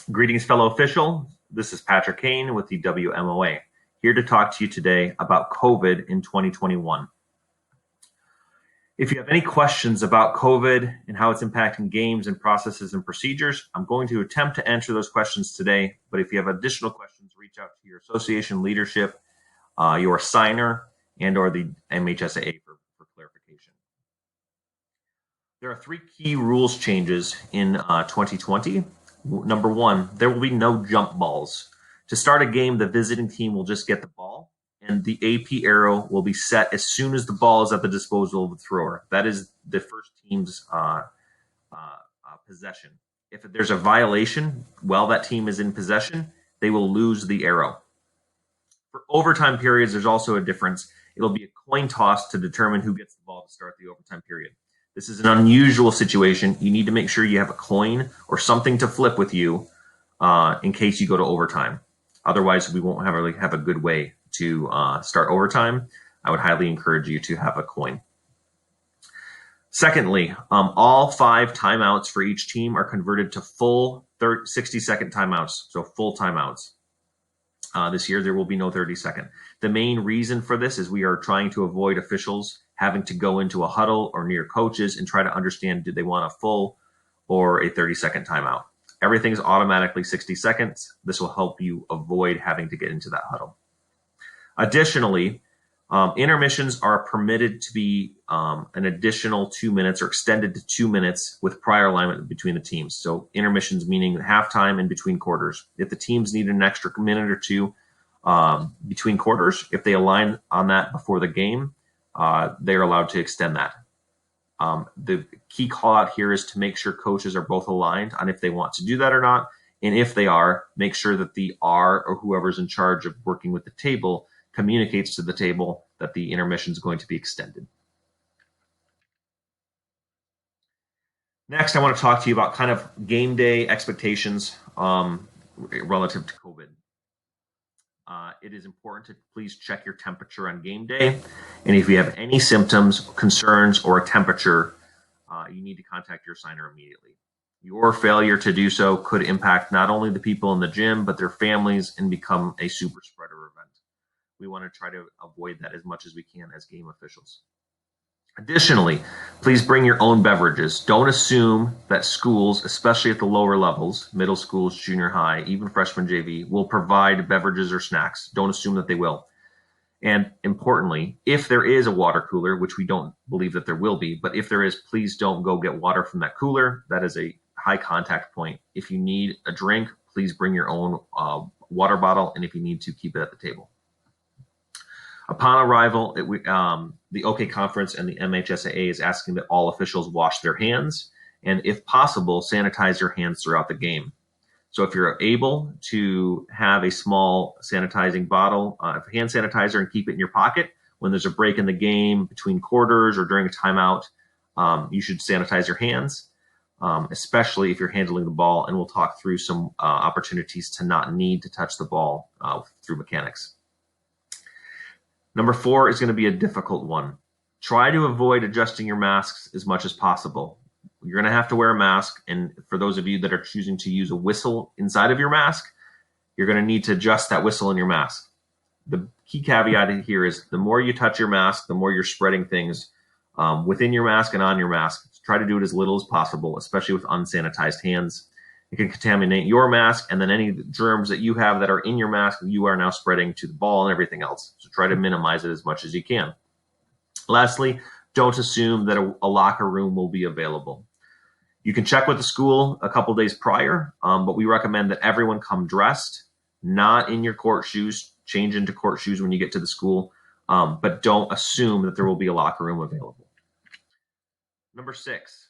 Greetings, fellow official. This is Patrick Kane with the WMOA, here to talk to you today about COVID in 2021. If you have any questions about COVID and how it's impacting games and processes and procedures, I'm going to attempt to answer those questions today. But if you have additional questions, reach out to your association leadership, your signer, and or the MHSAA for clarification. There are three key rules changes in 2020. Number one, there will be no jump balls. To start a game, the visiting team will just get the ball, and the AP arrow will be set as soon as the ball is at the disposal of the thrower. That is the first team's possession. If there's a violation while that team is in possession, they will lose the arrow. For overtime periods, there's also a difference. It'll be a coin toss to determine who gets the ball to start the overtime period. This is an unusual situation. You need to make sure you have a coin or something to flip with you in case you go to overtime. Otherwise, we won't really have a good way to start overtime. I would highly encourage you to have a coin. Secondly, all 5 timeouts for each team are converted to full 60-second timeouts, so full timeouts. This year, there will be no 30-second. The main reason for this is we are trying to avoid officials having to go into a huddle or near coaches and try to understand, do they want a full or a 30-second timeout? Everything is automatically 60 seconds. This will help you avoid having to get into that huddle. Additionally, intermissions are permitted to be an additional 2 minutes or extended to 2 minutes with prior alignment between the teams. So intermissions meaning halftime and between quarters. If the teams need an extra minute or two between quarters, if they align on that before the game, they're allowed to extend that. The key call out here is to make sure coaches are both aligned on if they want to do that or not. And if they are, make sure that the R or whoever's in charge of working with the table communicates to the table that the intermission is going to be extended. Next, I want to talk to you about kind of game day expectations relative to COVID. It is important to please check your temperature on game day. And if you have any symptoms, concerns, or a temperature, you need to contact your signer immediately. Your failure to do so could impact not only the people in the gym, but their families and become a super spreader event. We want to try to avoid that as much as we can as game officials. Additionally, please bring your own beverages. Don't assume that schools, especially at the lower levels, middle schools, junior high, even freshman JV, will provide beverages or snacks. Don't assume that they will. And importantly, if there is a water cooler, which we don't believe that there will be, but if there is, please don't go get water from that cooler. That is a high contact point. If you need a drink, please bring your own water bottle, and if you need to, keep it at the table. Upon arrival, the OK Conference and the MHSAA is asking that all officials wash their hands and, if possible, sanitize your hands throughout the game. So if you're able to have a small sanitizing bottle of hand sanitizer and keep it in your pocket, when there's a break in the game between quarters or during a timeout, you should sanitize your hands, especially if you're handling the ball. And we'll talk through some opportunities to not need to touch the ball through mechanics. Number 4 is going to be a difficult one. Try to avoid adjusting your masks as much as possible. You're going to have to wear a mask, and for those of you that are choosing to use a whistle inside of your mask, you're going to need to adjust that whistle in your mask. The key caveat here is the more you touch your mask, the more you're spreading things within your mask and on your mask. So try to do it as little as possible, especially with unsanitized hands. It can contaminate your mask, and then any germs that you have that are in your mask, you are now spreading to the ball and everything else. So try to minimize it as much as you can. Lastly, don't assume that a locker room will be available. You can check with the school a couple days prior, but we recommend that everyone come dressed, not in your court shoes. Change into court shoes when you get to the school, but don't assume that there will be a locker room available. Number 6,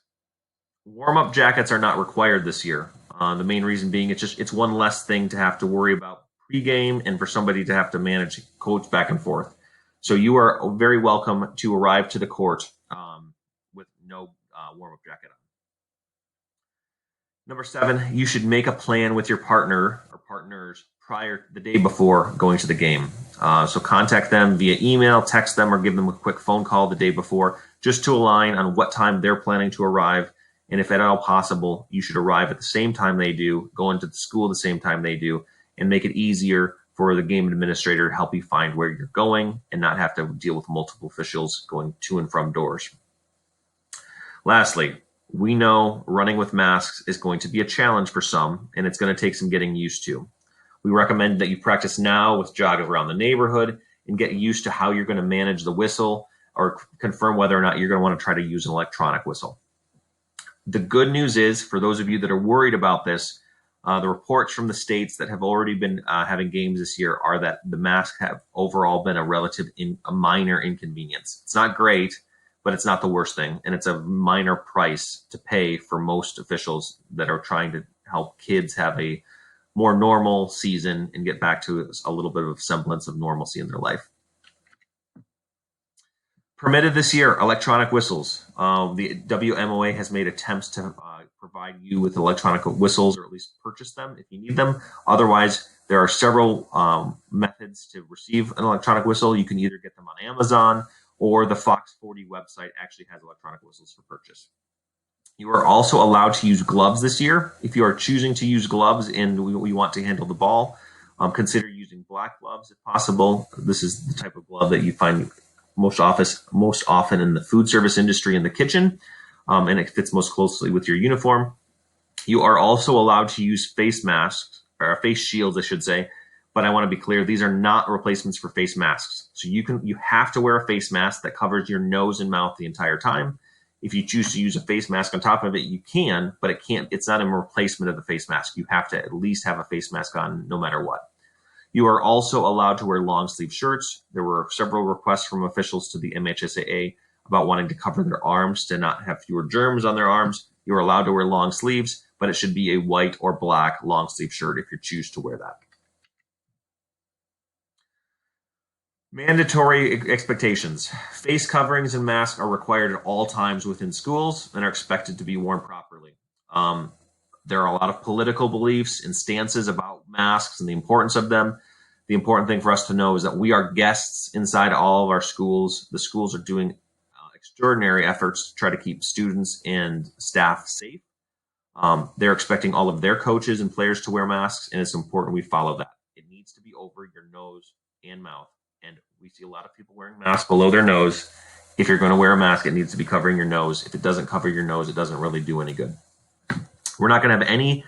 warm-up jackets are not required this year. The main reason being it's one less thing to have to worry about pregame and for somebody to have to manage coach back and forth. So you are very welcome to arrive to the court with no warm-up jacket on. Number 7, you should make a plan with your partner or partners prior the day before going to the game. So contact them via email, text them, or give them a quick phone call the day before just to align on what time they're planning to arrive And if at all possible, you should arrive at the same time they do, go into the school the same time they do, and make it easier for the game administrator to help you find where you're going and not have to deal with multiple officials going to and from doors. Lastly, we know running with masks is going to be a challenge for some, and it's going to take some getting used to. We recommend that you practice now with jogging around the neighborhood and get used to how you're going to manage the whistle or confirm whether or not you're going to want to try to use an electronic whistle. The good news is, for those of you that are worried about this, the reports from the states that have already been having games this year are that the masks have overall been a minor inconvenience. It's not great, but it's not the worst thing, and it's a minor price to pay for most officials that are trying to help kids have a more normal season and get back to a little bit of semblance of normalcy in their life. Permitted this year, electronic whistles. The WMOA has made attempts to provide you with electronic whistles, or at least purchase them if you need them. Otherwise, there are several methods to receive an electronic whistle. You can either get them on Amazon, or the Fox 40 website actually has electronic whistles for purchase. You are also allowed to use gloves this year. If you are choosing to use gloves and we want to handle the ball, consider using black gloves if possible. This is the type of glove that you find most often in the food service industry in the kitchen, and it fits most closely with your uniform. You are also allowed to use face masks, or face shields, I should say, but I want to be clear, these are not replacements for face masks. So you have to wear a face mask that covers your nose and mouth the entire time. If you choose to use a face mask on top of it, you can, but it's not a replacement of the face mask. You have to at least have a face mask on no matter what. You are also allowed to wear long sleeve shirts. There were several requests from officials to the MHSAA about wanting to cover their arms to not have fewer germs on their arms. You are allowed to wear long sleeves, but it should be a white or black long sleeve shirt if you choose to wear that. Mandatory expectations. Face coverings and masks are required at all times within schools and are expected to be worn properly. There are a lot of political beliefs and stances about masks and the importance of them. The important thing for us to know is that we are guests inside all of our schools. The schools are doing extraordinary efforts to try to keep students and staff safe. They're expecting all of their coaches and players to wear masks, and it's important we follow that. It needs to be over your nose and mouth. And we see a lot of people wearing masks below their nose. If you're going to wear a mask, it needs to be covering your nose. If it doesn't cover your nose, it doesn't really do any good. We're not going to have any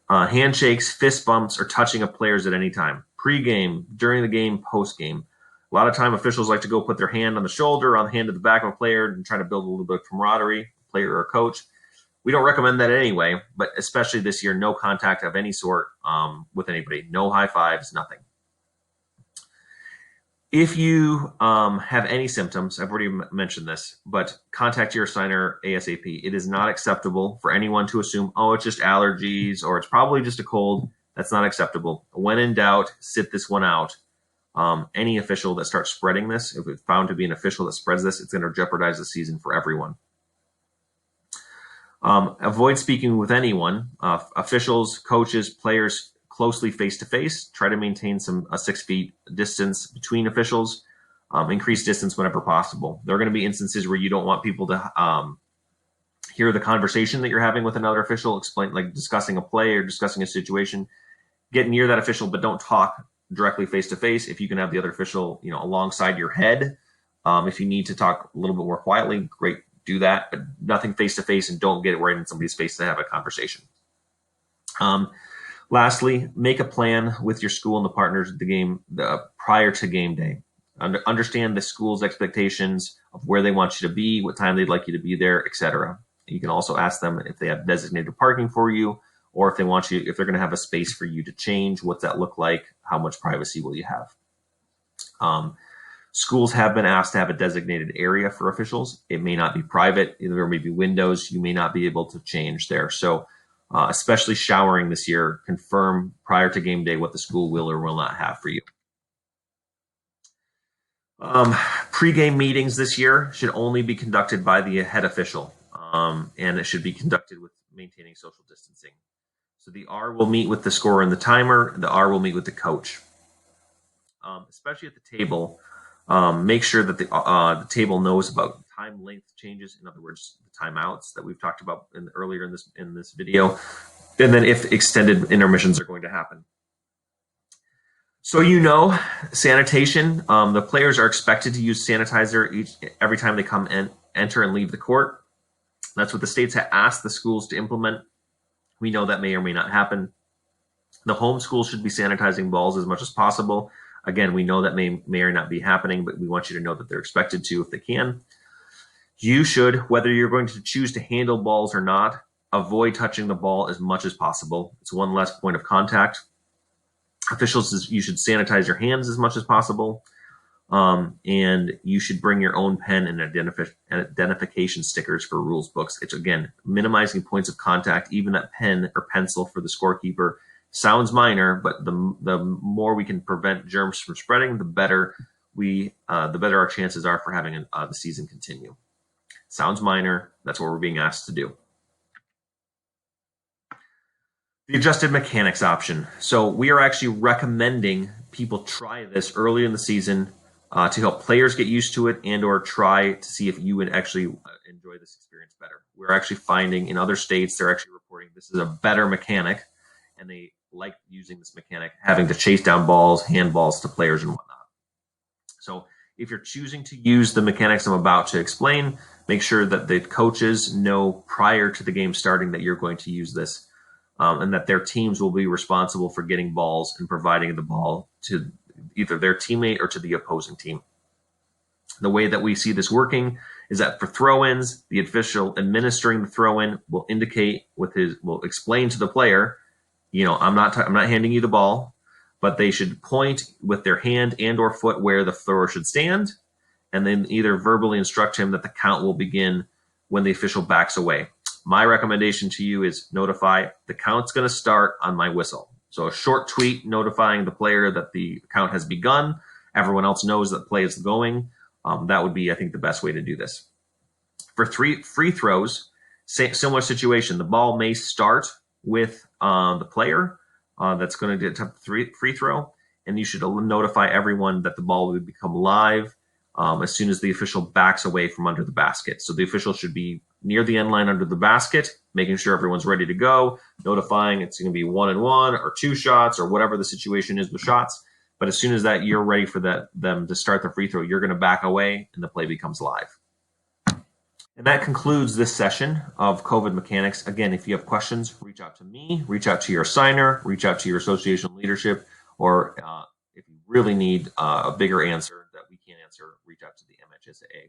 handshakes, fist bumps, or touching of players at any time. Pre-game, during the game, post-game. A lot of time officials like to go put their hand on the shoulder, on the hand of the back of a player, and try to build a little bit of camaraderie, player or coach. We don't recommend that anyway, but especially this year, no contact of any sort with anybody. No high fives, nothing. If you have any symptoms, I've already mentioned this, but contact your assigner ASAP. It is not acceptable for anyone to assume, oh, it's just allergies or it's probably just a cold. That's not acceptable. When in doubt, sit this one out. Any official that starts spreading this, if it's found to be an official that spreads this, it's going to jeopardize the season for everyone. Avoid speaking with anyone, officials, coaches, players, closely face-to-face. Try to maintain a 6 feet distance between officials. Increase distance whenever possible. There are going to be instances where you don't want people to hear the conversation that you're having with another official, like discussing a play or discussing a situation. Get near that official, but don't talk directly face-to-face. If you can have the other official, alongside your head, if you need to talk a little bit more quietly, great, do that, but nothing face-to-face, and don't get right in somebody's face to have a conversation. Lastly, make a plan with your school and the partners at the game prior to game day. Understand the school's expectations of where they want you to be, what time they'd like you to be there, etc. You can also ask them if they have designated parking for you, or if they're going to have a space for you to change. What's that look like? How much privacy will you have? Schools have been asked to have a designated area for officials. It may not be private. There may be windows. You may not be able to change there. So especially showering this year, confirm prior to game day what the school will or will not have for you. Pre-game meetings this year should only be conducted by the head official, and it should be conducted with maintaining social distancing. So the R will meet with the scorer and the timer. The R will meet with the coach. Especially at the table, make sure that the table knows about time length changes, in other words, the timeouts that we've talked about earlier in this video, and then if extended intermissions are going to happen. So sanitation. The players are expected to use sanitizer every time they come and enter and leave the court. That's what the states have asked the schools to implement. We know that may or may not happen. The home schools should be sanitizing balls as much as possible. Again, we know that may or not be happening, but we want you to know that they're expected to if they can. You should, whether you're going to choose to handle balls or not, avoid touching the ball as much as possible. It's one less point of contact. Officials, you should sanitize your hands as much as possible. And you should bring your own pen and identification stickers for rules books. It's, again, minimizing points of contact. Even that pen or pencil for the scorekeeper sounds minor, but the more we can prevent germs from spreading, the better our chances are for having the season continue. Sounds minor. That's what we're being asked to do. The adjusted mechanics option. So we are actually recommending people try this early in the season to help players get used to it and or try to see if you would actually enjoy this experience better. We're actually finding in other states, they're actually reporting this is a better mechanic, and they like using this mechanic, having to chase down balls, hand balls to players and whatnot. So if you're choosing to use the mechanics I'm about to explain, make sure that the coaches know prior to the game starting that you're going to use this. And that their teams will be responsible for getting balls and providing the ball to either their teammate or to the opposing team. The way that we see this working is that for throw-ins, the official administering the throw-in will will explain to the player, I'm not handing you the ball, but they should point with their hand and or foot where the thrower should stand, and then either verbally instruct him that the count will begin when the official backs away. My recommendation to you is notify the count's going to start on my whistle. So a short tweet notifying the player that the count has begun. Everyone else knows that play is going. That would be, I think, the best way to do this. For free throws, similar situation. The ball may start with the player that's going to attempt the free throw, and you should notify everyone that the ball will become live as soon as the official backs away from under the basket. So the official should be near the end line under the basket, making sure everyone's ready to go, notifying it's going to be 1-and-1 or 2 shots or whatever the situation is with shots. But as soon as that you're ready for them to start the free throw, you're going to back away and the play becomes live. And that concludes this session of COVID mechanics. Again, if you have questions, reach out to me, reach out to your signer, reach out to your association leadership, or if you really need a bigger answer that we can't answer, reach out to the MHSAA.